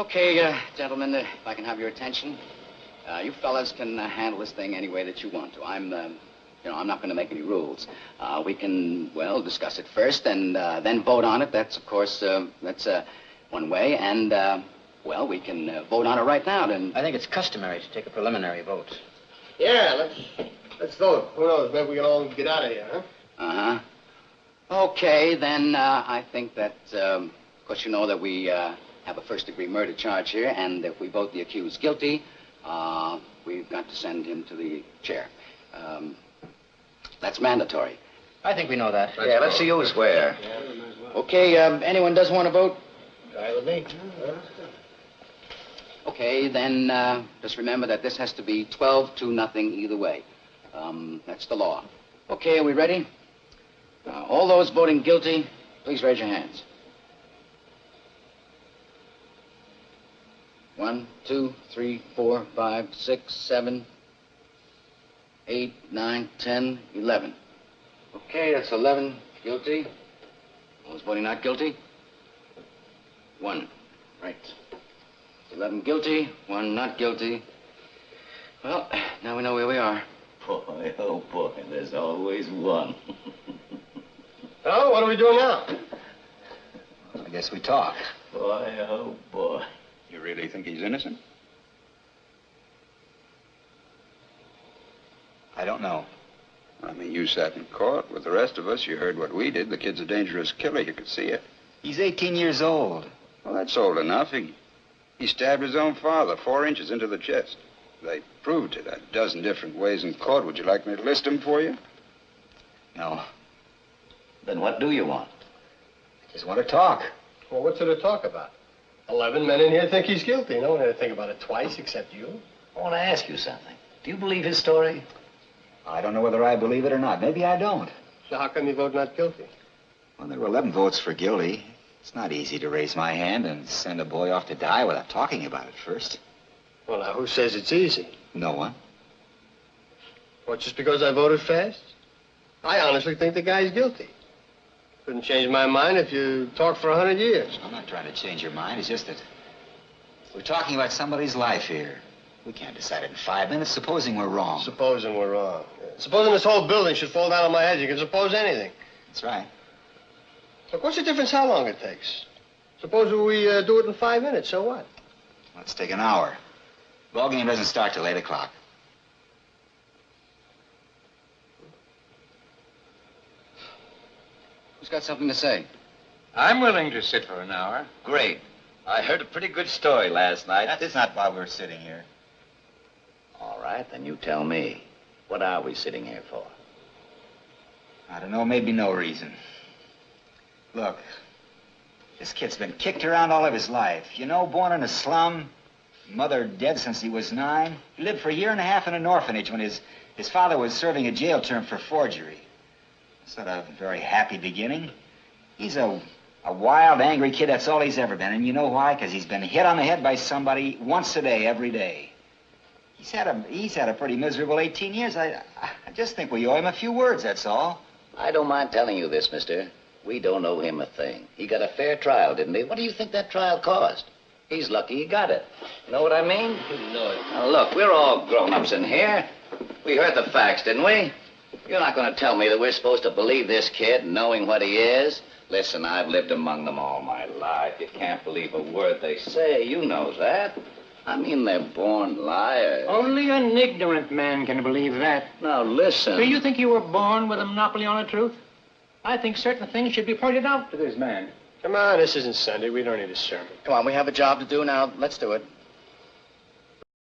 Okay, gentlemen, if I can have your attention. You fellas can handle this thing any way that you want to. I'm not going to make any rules. We can, well, discuss it first and then vote on it. That's, of course, that's one way. And, well, we can vote on it right now. And I think it's customary to take a preliminary vote. Yeah, let's vote. Who knows? Maybe we can all get out of here, huh? Uh-huh. Okay, then I think that, of course, you know that we have a first-degree murder charge here, and if we vote the accused guilty, we've got to send him to the chair. That's mandatory. I think we know that. Yeah, let's see who's where. Okay, anyone doesn't want to vote? Guy with me. Okay, then just remember that this has to be 12-0 either way. That's the law. Okay, are we ready? All those voting guilty, please raise your hands. 1, 2, 3, 4, 5, 6, 7, 8, 9, 10, 11. Okay, that's 11 guilty. Those voting not guilty? 1. Right. 11 guilty, 1 not guilty. Well, now we know where we are. Boy, oh boy, there's always one. Oh, what are we doing now? I guess we talk. Boy, oh boy. You really think he's innocent? I don't know. I mean, you sat in court with the rest of us. You heard what we did. The kid's a dangerous killer. You could see it. He's 18 years old. Well, that's old enough. He stabbed his own father 4 inches into the chest. They proved it a dozen different ways in court. Would you like me to list them for you? No. Then what do you want? I just want to talk. Well, what's there to talk about? 11 men in here think he's guilty. No one had to think about it twice except you. I want to ask you something. Do you believe his story? I don't know whether I believe it or not. Maybe I don't. So how come you vote not guilty? Well, there were 11 votes for guilty. It's not easy to raise my hand and send a boy off to die without talking about it first. Well, now, who says it's easy? No one. What, just because I voted fast? I honestly think the guy's guilty. Couldn't change my mind if you talked for 100 years. I'm not trying to change your mind. It's just that we're talking about somebody's life here. We can't decide it in 5 minutes, supposing we're wrong. Supposing we're wrong. Yeah. Supposing this whole building should fall down on my head. You can suppose anything. That's right. Look, what's the difference how long it takes? Suppose we do it in 5 minutes, so what? Let's take an hour. Ball game doesn't start till 8 o'clock. Who's got something to say? I'm willing to sit for an hour. Great. I heard a pretty good story last night. That's not why we're sitting here. All right, then you tell me. What are we sitting here for? I don't know, maybe no reason. Look, this kid's been kicked around all of his life. You know, born in a slum, mother dead since he was 9. He lived for a year and a half in an orphanage when his father was serving a jail term for forgery. It's not a very happy beginning. He's a wild, angry kid. That's all he's ever been. And you know why? Because he's been hit on the head by somebody once a day, every day. He's had a pretty miserable 18 years. I just think we owe him a few words, that's all. I don't mind telling you this, mister. We don't owe him a thing. He got a fair trial, didn't he? What do you think that trial cost? He's lucky he got it. Know what I mean? No. Now, look, we're all grown-ups in here. We heard the facts, didn't we? You're not going to tell me that we're supposed to believe this kid, knowing what he is? Listen, I've lived among them all my life. You can't believe a word they say. You know that. I mean, they're born liars. Only an ignorant man can believe that. Now, listen. Do you think you were born with a monopoly on the truth? I think certain things should be pointed out to this man. Come on, this isn't Sunday. We don't need a sermon. Come on, we have a job to do now. Let's do it.